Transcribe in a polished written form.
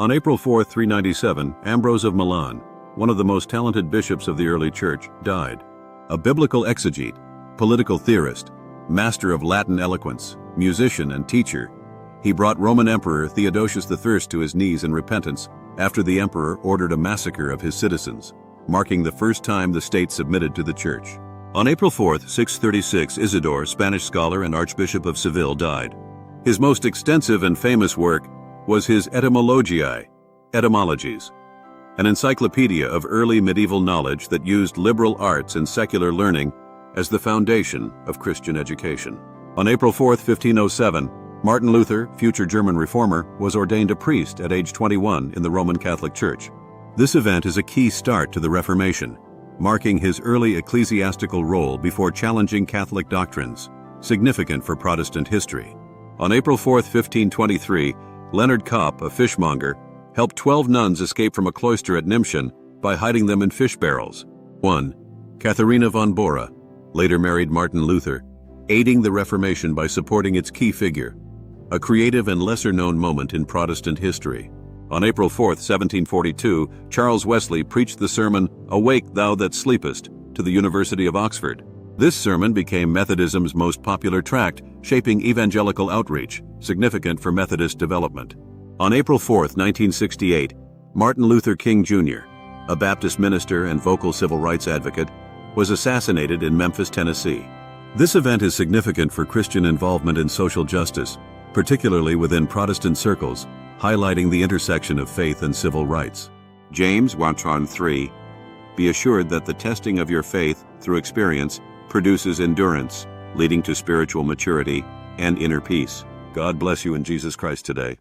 On April 4, 397, Ambrose of Milan, one of the most talented bishops of the early church, died. A biblical exegete, political theorist, master of Latin eloquence, musician and teacher, he brought Roman Emperor Theodosius I to his knees in repentance after the emperor ordered a massacre of his citizens, marking the first time the state submitted to the church. On April 4, 636, Isidore, Spanish scholar and archbishop of Seville, died. His most extensive and famous work was his Etymologiae, Etymologies, an encyclopedia of early medieval knowledge that used liberal arts and secular learning as the foundation of Christian education. On April 4, 1507, Martin Luther, future German reformer, was ordained a priest at age 21 in the Roman Catholic Church. This event is a key start to the Reformation, marking his early ecclesiastical role before challenging Catholic doctrines, significant for Protestant history. On April 4, 1523, Leonard Kopp, a fishmonger, helped 12 nuns escape from a cloister at Nimschen by hiding them in fish barrels. 1. Katharina von Bora, later married Martin Luther, aiding the Reformation by supporting its key figure, a creative and lesser-known moment in Protestant history. On April 4, 1742, Charles Wesley preached the sermon, "Awake, thou that sleepest," to the University of Oxford. This sermon became Methodism's most popular tract, shaping evangelical outreach, significant for Methodist development. On April 4, 1968, Martin Luther King Jr., a Baptist minister and vocal civil rights advocate, was assassinated in Memphis, Tennessee. This event is significant for Christian involvement in social justice, particularly within Protestant circles, highlighting the intersection of faith and civil rights. James 1:3, be assured that the testing of your faith through experience produces endurance, leading to spiritual maturity and inner peace. God bless you in Jesus Christ today.